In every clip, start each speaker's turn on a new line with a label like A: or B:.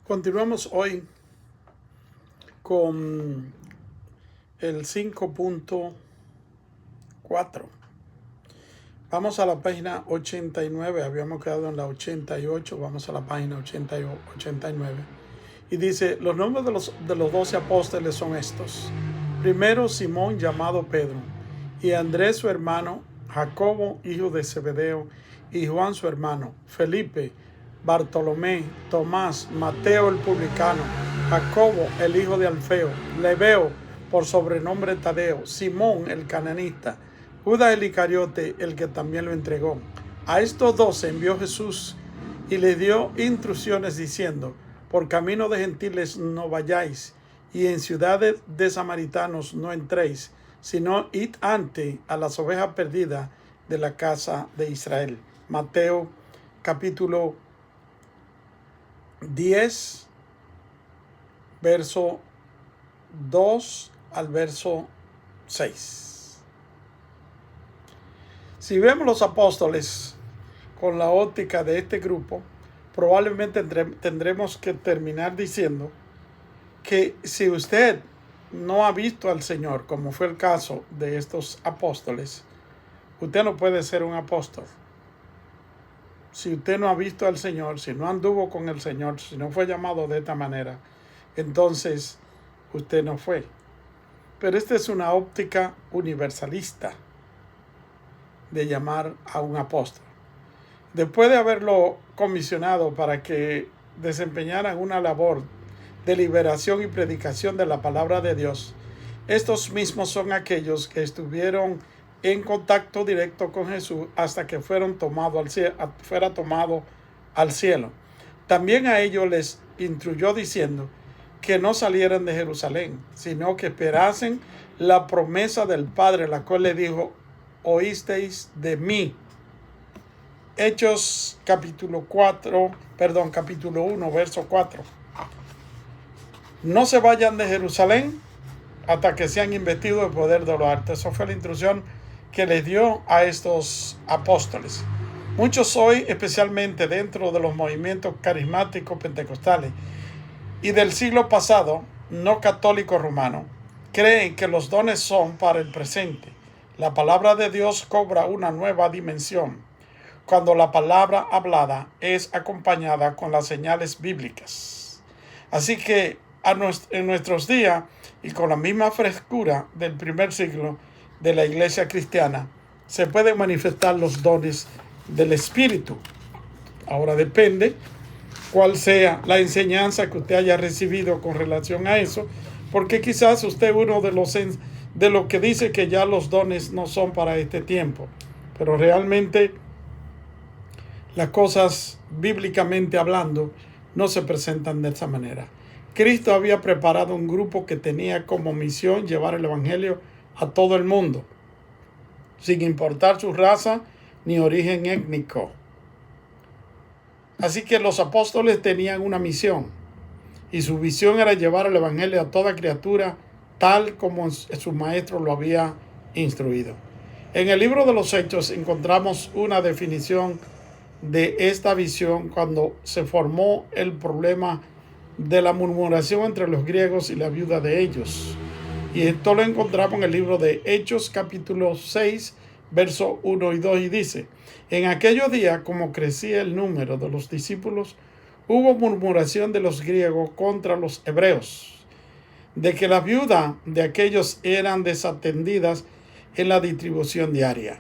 A: Continuamos hoy con el 5.4. Vamos a la página 89, habíamos quedado en la 88, vamos a la página 89. Y dice, los nombres de los 12 apóstoles son estos. Primero, Simón, llamado Pedro, y Andrés su hermano, Jacobo, hijo de Zebedeo, y Juan su hermano, Felipe, Bartolomé, Tomás, Mateo el publicano, Jacobo el hijo de Alfeo, Lebeo por sobrenombre Tadeo, Simón el cananista, Judas el Iscariote, el que también lo entregó. A estos 12 envió Jesús y les dio instrucciones diciendo, por camino de gentiles no vayáis, y en ciudades de samaritanos no entréis, sino id antes a las ovejas perdidas de la casa de Israel. Mateo capítulo 10, verso 2 al verso 6. Si vemos los apóstoles con la óptica de este grupo, probablemente tendremos que terminar diciendo que si usted no ha visto al Señor, como fue el caso de estos apóstoles, usted no puede ser un apóstol. Si usted no ha visto al Señor, si no anduvo con el Señor, si no fue llamado de esta manera, entonces usted no fue. Pero esta es una óptica universalista de llamar a un apóstol. Después de haberlo comisionado para que desempeñaran una labor de liberación y predicación de la palabra de Dios, estos mismos son aquellos que estuvieron en contacto directo con Jesús hasta que fuera tomado al cielo. También a ellos les instruyó diciendo que no salieran de Jerusalén, sino que esperasen la promesa del Padre, la cual le dijo, oísteis de mí. Hechos capítulo 1, verso 4. No se vayan de Jerusalén hasta que sean investidos de poder de lo alto. Esa fue la instrucción que les dio a estos apóstoles. Muchos hoy, especialmente dentro de los movimientos carismáticos pentecostales y del siglo pasado, no católico romano, creen que los dones son para el presente. La palabra de Dios cobra una nueva dimensión cuando la palabra hablada es acompañada con las señales bíblicas. Así que en nuestros días y con la misma frescura del primer siglo de la iglesia cristiana, se pueden manifestar los dones del Espíritu. Ahora depende cuál sea la enseñanza que usted haya recibido con relación a eso, porque quizás usted es uno de los que dice que ya los dones no son para este tiempo, pero realmente las cosas bíblicamente hablando no se presentan de esa manera. Cristo había preparado un grupo que tenía como misión llevar el evangelio a todo el mundo, sin importar su raza ni origen étnico. Así que los apóstoles tenían una misión, y su visión era llevar el evangelio a toda criatura, tal como su maestro lo había instruido. En el libro de los Hechos encontramos una definición de esta visión cuando se formó el problema de la murmuración entre los griegos y la viuda de ellos. Y esto lo encontramos en el libro de Hechos capítulo 6, versos 1 y 2, y dice, en aquellos días, como crecía el número de los discípulos, hubo murmuración de los griegos contra los hebreos, de que las viudas de aquellos eran desatendidas en la distribución diaria.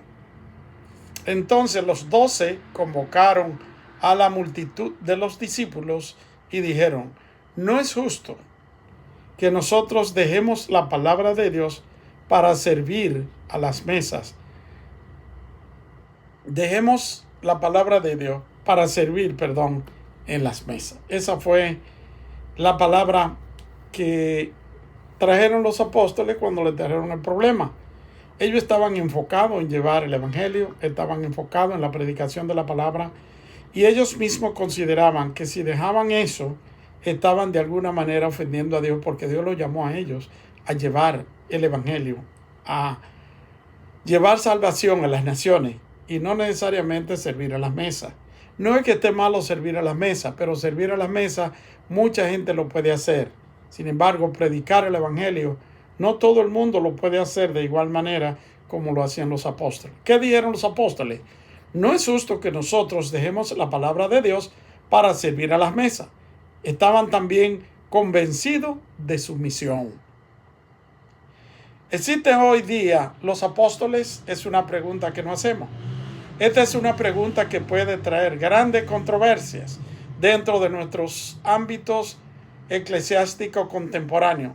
A: Entonces los 12 convocaron a la multitud de los discípulos y dijeron, no es justo que nosotros dejemos la palabra de Dios para servir a las mesas. Dejemos la palabra de Dios para servir, en las mesas. Esa fue la palabra que trajeron los apóstoles cuando les trajeron el problema. Ellos estaban enfocados en llevar el evangelio, estaban enfocados en la predicación de la palabra, y ellos mismos consideraban que si dejaban eso, estaban de alguna manera ofendiendo a Dios, porque Dios los llamó a ellos a llevar el evangelio, a llevar salvación a las naciones, y no necesariamente servir a las mesas. No es que esté malo servir a la mesa, pero servir a la mesa mucha gente lo puede hacer. Sin embargo, predicar el evangelio, no todo el mundo lo puede hacer de igual manera como lo hacían los apóstoles. ¿Qué dijeron los apóstoles? No es justo que nosotros dejemos la palabra de Dios para servir a las mesas. Estaban también convencidos de su misión. ¿Existen hoy día los apóstoles? Es una pregunta que no hacemos. Esta es una pregunta que puede traer grandes controversias dentro de nuestros ámbitos eclesiásticos contemporáneos,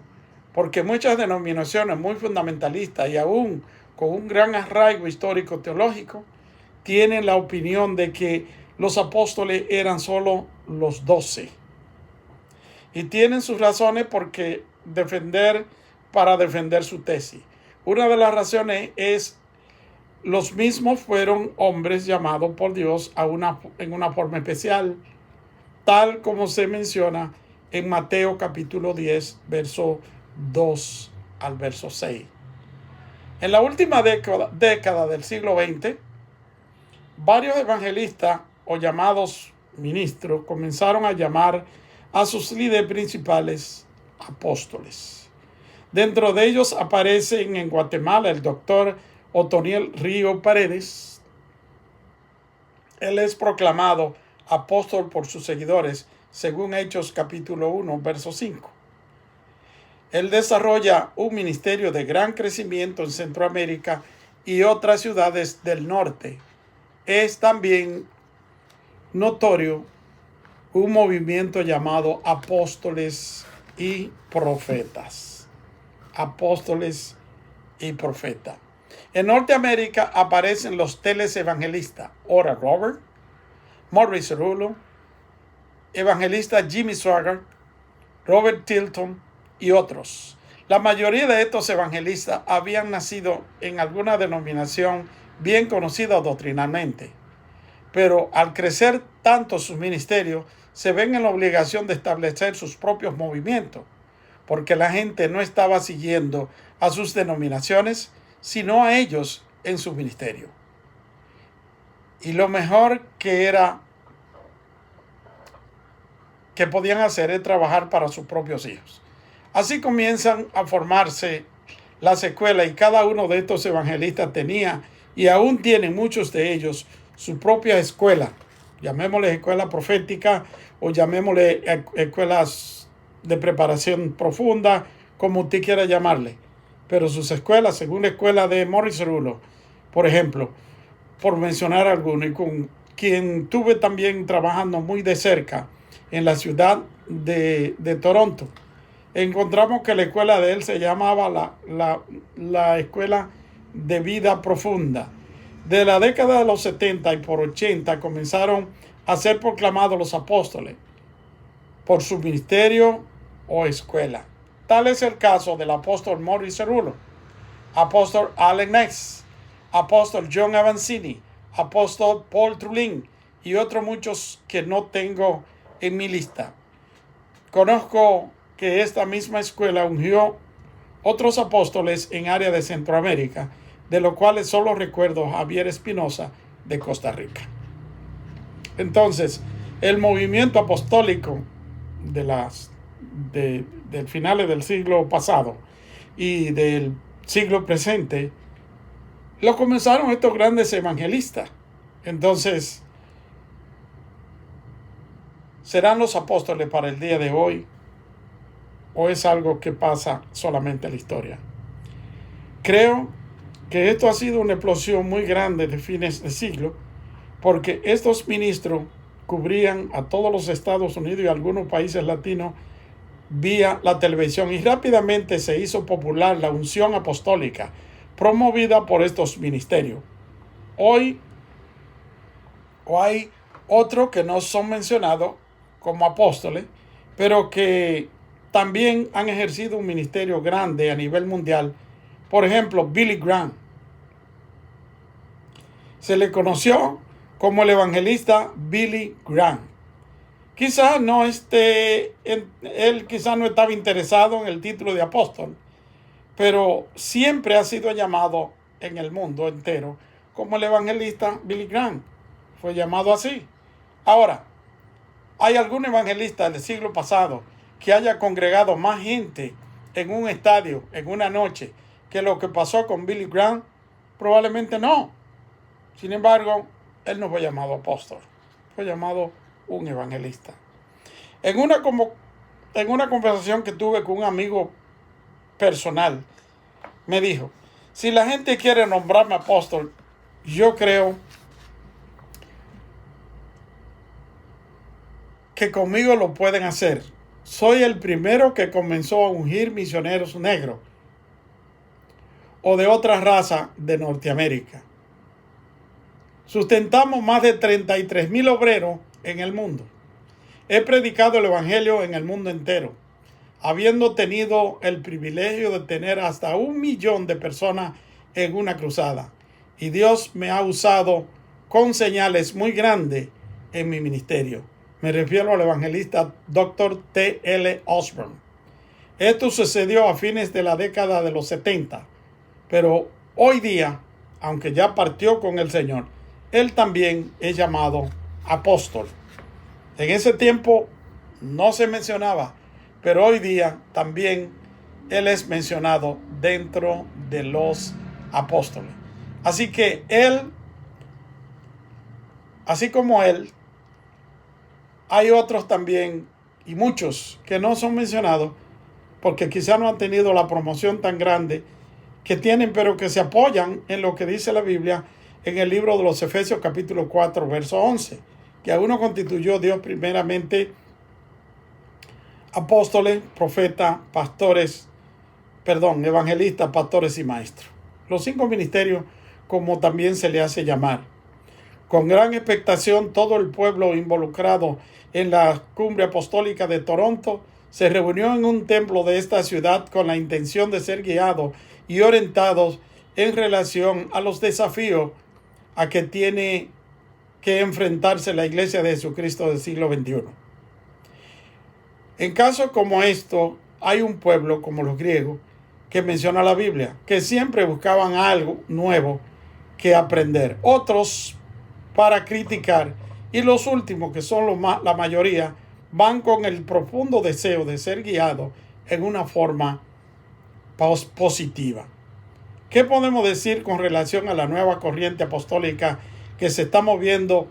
A: porque muchas denominaciones muy fundamentalistas y aún con un gran arraigo histórico teológico tienen la opinión de que los apóstoles eran solo los 12. Y tienen sus razones para defender su tesis. Una de las razones es los mismos fueron hombres llamados por Dios en una forma especial, tal como se menciona en Mateo capítulo 10, verso 2 al verso 6. En la última década del siglo XX, varios evangelistas o llamados ministros comenzaron a llamar a sus líderes principales apóstoles. Dentro de ellos aparecen en Guatemala el doctor Otoniel Río Paredes. Él es proclamado apóstol por sus seguidores, según Hechos capítulo 1, verso 5. Él desarrolla un ministerio de gran crecimiento en Centroamérica y otras ciudades del norte. Es también notorio un movimiento llamado apóstoles y profetas. Apóstoles y profetas. En Norteamérica aparecen los telesevangelistas Oral Roberts, Morris Cerullo, evangelista Jimmy Swaggart, Robert Tilton y otros. La mayoría de estos evangelistas habían nacido en alguna denominación bien conocida doctrinalmente, pero al crecer tanto sus ministerios, se ven en la obligación de establecer sus propios movimientos, porque la gente no estaba siguiendo a sus denominaciones, sino a ellos en su ministerio. Y lo mejor que podían hacer es trabajar para sus propios hijos. Así comienzan a formarse las escuelas, y cada uno de estos evangelistas tenía, y aún tienen muchos de ellos, su propia escuela. Llamémosle escuela profética o llamémosle escuelas de preparación profunda, como usted quiera llamarle. Pero sus escuelas, según la escuela de Morris Cerullo, por ejemplo, por mencionar alguno, y con quien tuve también trabajando muy de cerca en la ciudad de Toronto, encontramos que la escuela de él se llamaba la Escuela de Vida Profunda. De la década de los 70 y por 80 comenzaron a ser proclamados los apóstoles por su ministerio o escuela. Tal es el caso del apóstol Morris Cerullo, apóstol Allen Ness, apóstol John Avancini, apóstol Paul Trulin y otros muchos que no tengo en mi lista. Conozco que esta misma escuela ungió otros apóstoles en área de Centroamérica, de los cuales solo recuerdo Javier Espinosa de Costa Rica. Entonces, el movimiento apostólico del finales del siglo pasado y del siglo presente lo comenzaron estos grandes evangelistas. Entonces, ¿serán los apóstoles para el día de hoy o es algo que pasa solamente en la historia? Creo que esto ha sido una explosión muy grande de fines de siglo, porque estos ministros cubrían a todos los Estados Unidos y algunos países latinos vía la televisión, y rápidamente se hizo popular la unción apostólica promovida por estos ministerios. Hoy hay otros que no son mencionados como apóstoles, pero que también han ejercido un ministerio grande a nivel mundial. Por ejemplo, Billy Graham. Se le conoció como el evangelista Billy Graham. Él quizás no estaba interesado en el título de apóstol, pero siempre ha sido llamado en el mundo entero como el evangelista Billy Graham. Fue llamado así. Ahora, ¿hay algún evangelista del siglo pasado que haya congregado más gente en un estadio, en una noche, que lo que pasó con Billy Graham? Probablemente no. Sin embargo, él no fue llamado apóstol, fue llamado un evangelista. En una conversación que tuve con un amigo personal, me dijo, si la gente quiere nombrarme apóstol, yo creo que conmigo lo pueden hacer. Soy el primero que comenzó a ungir misioneros negros o de otra raza de Norteamérica. Sustentamos más de 33,000 obreros en el mundo. He predicado el evangelio en el mundo entero, habiendo tenido el privilegio de tener hasta 1,000,000 de personas en una cruzada. Y Dios me ha usado con señales muy grandes en mi ministerio. Me refiero al evangelista Dr. T.L. Osborne. Esto sucedió a fines de la década de los 70, pero hoy día, aunque ya partió con el Señor, él también es llamado apóstol. En ese tiempo no se mencionaba, pero hoy día también él es mencionado dentro de los apóstoles. Así que él, así como él, hay otros también y muchos que no son mencionados porque quizá no han tenido la promoción tan grande que tienen, pero que se apoyan en lo que dice la Biblia en el libro de los Efesios capítulo 4, verso 11, que a uno constituyó Dios primeramente apóstoles, profetas, evangelistas, pastores y maestros. Los 5 ministerios, como también se le hace llamar. Con gran expectación, todo el pueblo involucrado en la cumbre apostólica de Toronto se reunió en un templo de esta ciudad con la intención de ser guiados y orientados en relación a los desafíos a que tiene que enfrentarse la Iglesia de Jesucristo del siglo XXI. En casos como esto, hay un pueblo como los griegos que menciona la Biblia, que siempre buscaban algo nuevo que aprender. Otros para criticar, y los últimos, que son la mayoría, van con el profundo deseo de ser guiados en una forma positiva. ¿Qué podemos decir con relación a la nueva corriente apostólica que se está moviendo,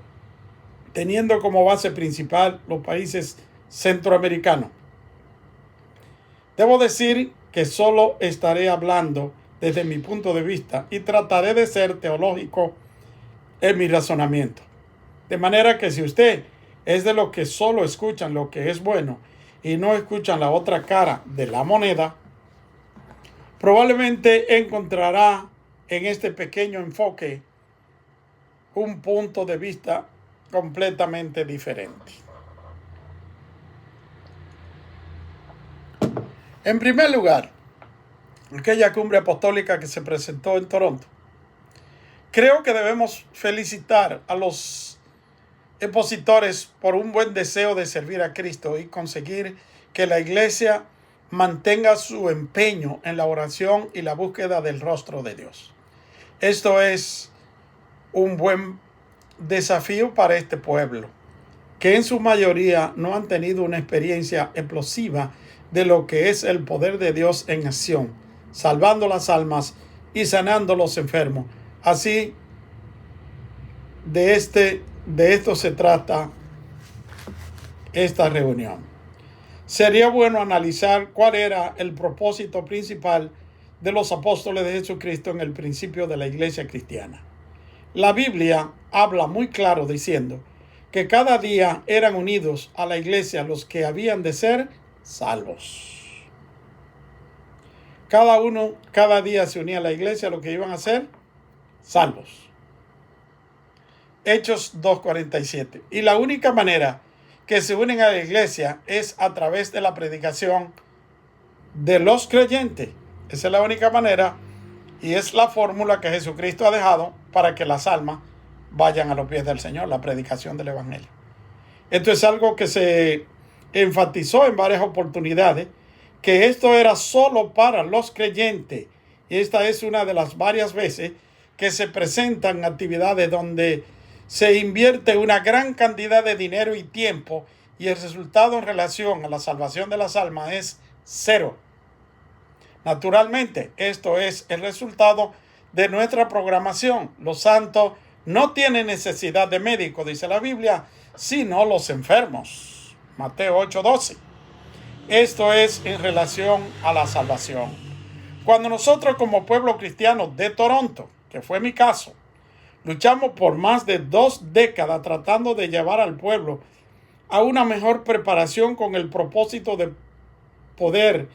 A: teniendo como base principal los países centroamericanos? Debo decir que solo estaré hablando desde mi punto de vista y trataré de ser teológico en mi razonamiento. De manera que si usted es de los que solo escuchan lo que es bueno y no escuchan la otra cara de la moneda, probablemente encontrará en este pequeño enfoque un punto de vista completamente diferente. En primer lugar, aquella cumbre apostólica que se presentó en Toronto, creo que debemos felicitar a los expositores por un buen deseo de servir a Cristo y conseguir que la iglesia mantenga su empeño en la oración y la búsqueda del rostro de Dios. Esto es un buen desafío para este pueblo, que en su mayoría no han tenido una experiencia explosiva de lo que es el poder de Dios en acción, salvando las almas y sanando los enfermos. Así, de esto se trata esta reunión. Sería bueno analizar cuál era el propósito principal de los apóstoles de Jesucristo en el principio de la iglesia cristiana. La Biblia habla muy claro diciendo que cada día eran unidos a la iglesia los que habían de ser salvos. Cada día se unía a la iglesia a los que iban a ser salvos. Hechos 2:47. Y la única manera que se unen a la iglesia es a través de la predicación de los creyentes. Esa es la única manera y es la fórmula que Jesucristo ha dejado para que las almas vayan a los pies del Señor, la predicación del evangelio. Esto es algo que se enfatizó en varias oportunidades, que esto era solo para los creyentes. Y esta es una de las varias veces que se presentan actividades donde se invierte una gran cantidad de dinero y tiempo y el resultado en relación a la salvación de las almas es cero. Naturalmente, esto es el resultado de nuestra programación. Los santos no tienen necesidad de médico, dice la Biblia, sino los enfermos. Mateo 8:12. Esto es en relación a la salvación. Cuando nosotros como pueblo cristiano de Toronto, que fue mi caso, luchamos por más de 2 décadas tratando de llevar al pueblo a una mejor preparación con el propósito de poder,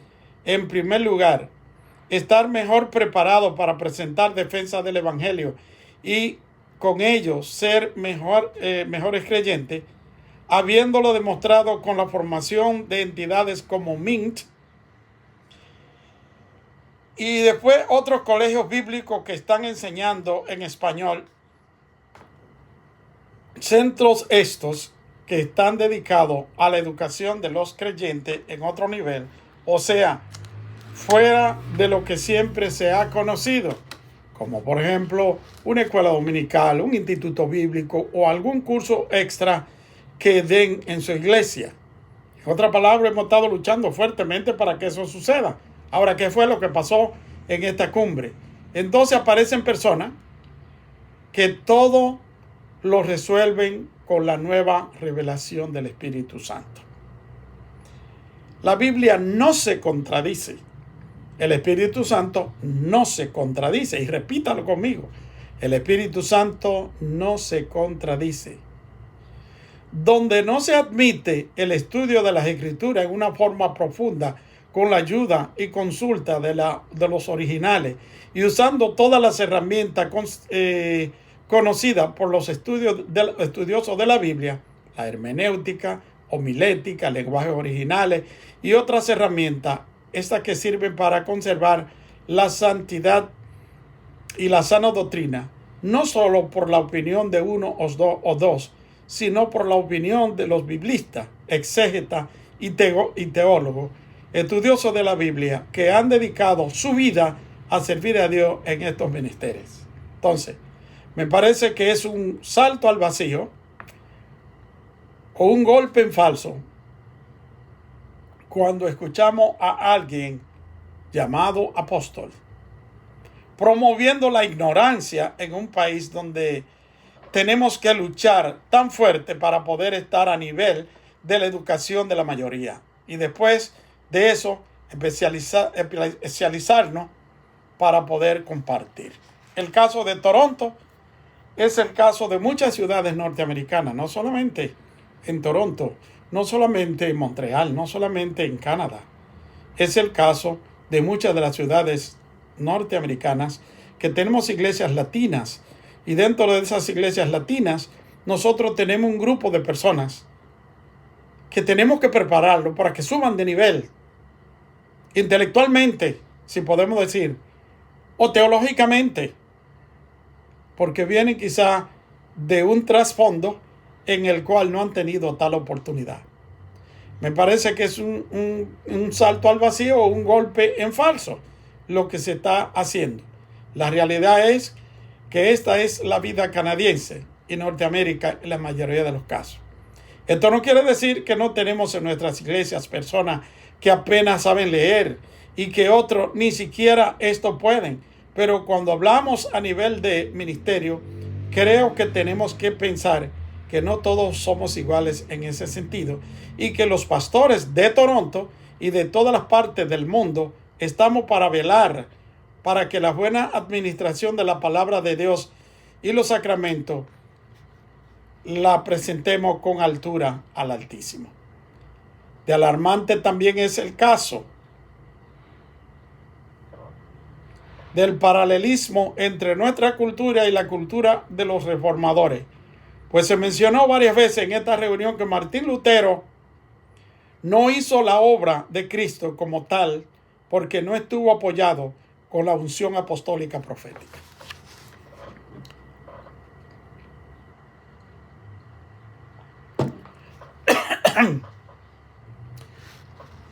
A: en primer lugar, estar mejor preparado para presentar defensa del Evangelio y con ello ser mejores creyentes, habiéndolo demostrado con la formación de entidades como MINT y después otros colegios bíblicos que están enseñando en español, centros estos que están dedicados a la educación de los creyentes en otro nivel, o sea, fuera de lo que siempre se ha conocido, como por ejemplo una escuela dominical, un instituto bíblico o algún curso extra que den en su iglesia. En otras palabras, hemos estado luchando fuertemente para que eso suceda. Ahora, ¿qué fue lo que pasó en esta cumbre? Entonces aparecen personas que todo lo resuelven con la nueva revelación del Espíritu Santo. La Biblia no se contradice. El Espíritu Santo no se contradice. Y repítalo conmigo. El Espíritu Santo no se contradice. Donde no se admite el estudio de las Escrituras en una forma profunda, con la ayuda y consulta de los originales y usando todas las herramientas conocidas por los estudiosos de la Biblia, la hermenéutica, homilética, lenguajes originales y otras herramientas, estas que sirven para conservar la santidad y la sana doctrina, no solo por la opinión de uno o dos, sino por la opinión de los biblistas, exégetas y teólogos, estudiosos de la Biblia, que han dedicado su vida a servir a Dios en estos menesteres. Entonces, me parece que es un salto al vacío o un golpe en falso cuando escuchamos a alguien llamado apóstol promoviendo la ignorancia en un país donde tenemos que luchar tan fuerte para poder estar a nivel de la educación de la mayoría. Y después de eso, especializarnos para poder compartir. El caso de Toronto es el caso de muchas ciudades norteamericanas, no solamente en Toronto, no solamente en Montreal, no solamente en Canadá. Es el caso de muchas de las ciudades norteamericanas que tenemos iglesias latinas. Y dentro de esas iglesias latinas, nosotros tenemos un grupo de personas que tenemos que prepararlo para que suban de nivel intelectualmente, si podemos decir, o teológicamente, porque vienen quizá de un trasfondo en el cual no han tenido tal oportunidad. Me parece que es un salto al vacío o un golpe en falso lo que se está haciendo. La realidad es que esta es la vida canadiense y Norteamérica en la mayoría de los casos. Esto no quiere decir que no tenemos en nuestras iglesias personas que apenas saben leer y que otros ni siquiera esto pueden. Pero cuando hablamos a nivel de ministerio, creo que tenemos que pensar que no todos somos iguales en ese sentido y que los pastores de Toronto y de todas las partes del mundo estamos para velar para que la buena administración de la palabra de Dios y los sacramentos la presentemos con altura al Altísimo. De alarmante también es el caso del paralelismo entre nuestra cultura y la cultura de los reformadores. Pues se mencionó varias veces en esta reunión que Martín Lutero no hizo la obra de Cristo como tal porque no estuvo apoyado con la unción apostólica profética.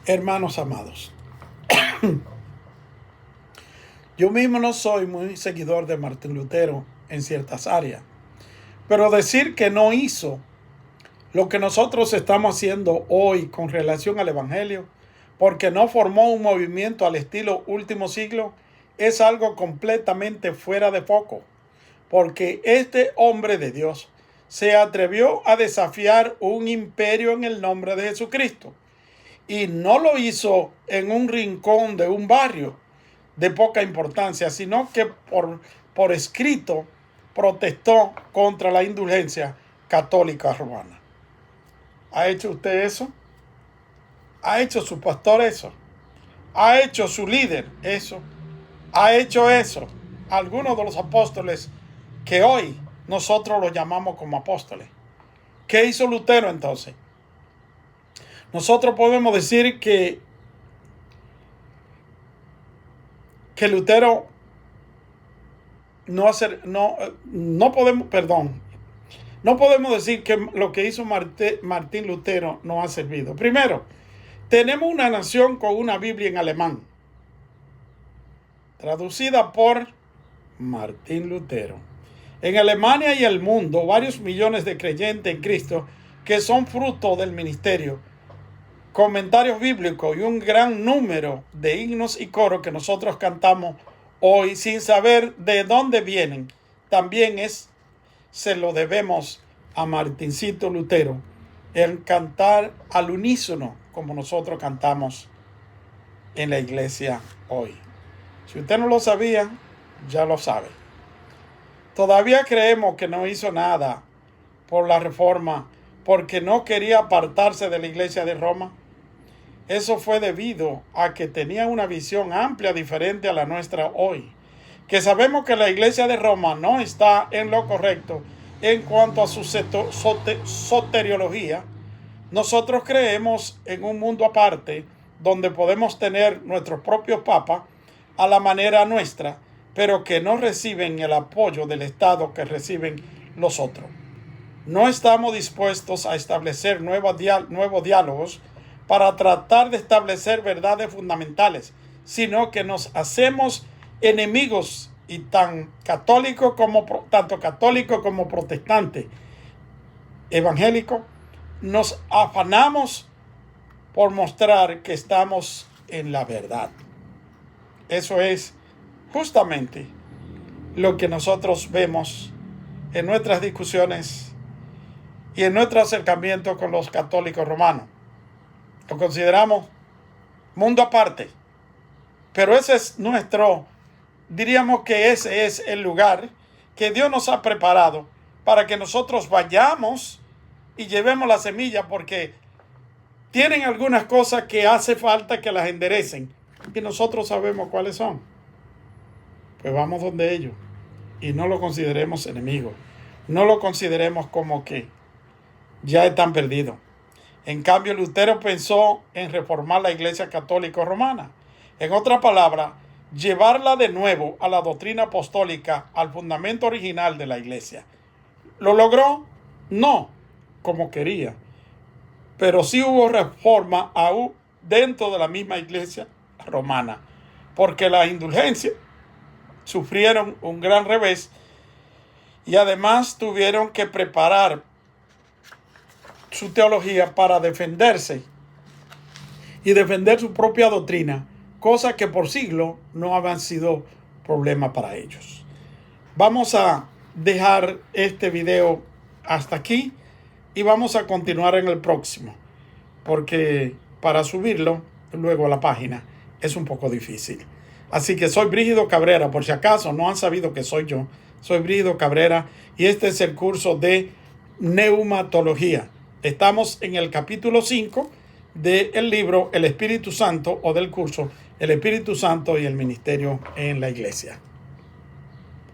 A: Hermanos amados, yo mismo no soy muy seguidor de Martín Lutero en ciertas áreas, Pero decir que no hizo lo que nosotros estamos haciendo hoy con relación al Evangelio, porque no formó un movimiento al estilo último siglo, es algo completamente fuera de foco. Porque este hombre de Dios se atrevió a desafiar un imperio en el nombre de Jesucristo. Y no lo hizo en un rincón de un barrio de poca importancia, sino que por escrito protestó contra la indulgencia católica romana. ¿Ha hecho usted eso? ¿Ha hecho su pastor eso? ¿Ha hecho su líder eso? ¿Ha hecho eso algunos de los apóstoles que hoy nosotros los llamamos como apóstoles? ¿Qué hizo Lutero entonces? Nosotros podemos decir que Lutero no podemos decir que lo que hizo Martín Lutero no ha servido. Primero, tenemos una nación con una Biblia en alemán, traducida por Martín Lutero. En Alemania y el mundo, varios millones de creyentes en Cristo que son fruto del ministerio, comentarios bíblicos y un gran número de himnos y coros que nosotros cantamos hoy sin saber de dónde vienen, también se lo debemos a Martincito Lutero, el cantar al unísono como nosotros cantamos en la iglesia hoy. Si usted no lo sabía, ya lo sabe. Todavía creemos que no hizo nada por la reforma porque no quería apartarse de la iglesia de Roma. Eso fue debido a que tenía una visión amplia diferente a la nuestra hoy. Que sabemos que la iglesia de Roma no está en lo correcto en cuanto a su soteriología. Nosotros creemos en un mundo aparte donde podemos tener nuestros propios papas a la manera nuestra, pero que no reciben el apoyo del Estado que reciben los otros. No estamos dispuestos a establecer nuevos diálogos para tratar de establecer verdades fundamentales, sino que nos hacemos enemigos y tanto católicos como protestantes, evangélicos, nos afanamos por mostrar que estamos en la verdad. Eso es justamente lo que nosotros vemos en nuestras discusiones y en nuestro acercamiento con los católicos romanos. Lo consideramos mundo aparte, pero diríamos que ese es el lugar que Dios nos ha preparado para que nosotros vayamos y llevemos la semilla, porque tienen algunas cosas que hace falta que las enderecen y nosotros sabemos cuáles son. Pues vamos donde ellos y no lo consideremos enemigos, no lo consideremos como que ya están perdidos. En cambio, Lutero pensó en reformar la Iglesia Católica Romana. En otras palabras, llevarla de nuevo a la doctrina apostólica, al fundamento original de la Iglesia. ¿Lo logró? No, como quería. Pero sí hubo reforma aún dentro de la misma Iglesia romana, porque las indulgencias sufrieron un gran revés y además tuvieron que preparar su teología para defenderse y defender su propia doctrina, cosas que por siglos no habían sido problema para ellos. Vamos a dejar este video hasta aquí y vamos a continuar en el próximo, porque para subirlo luego a la página es un poco difícil. Así que soy Brígido Cabrera, por si acaso no han sabido que soy yo. Soy Brígido Cabrera y este es el curso de neumatología. Estamos en el capítulo 5 del libro El Espíritu Santo, o del curso El Espíritu Santo y el Ministerio en la Iglesia.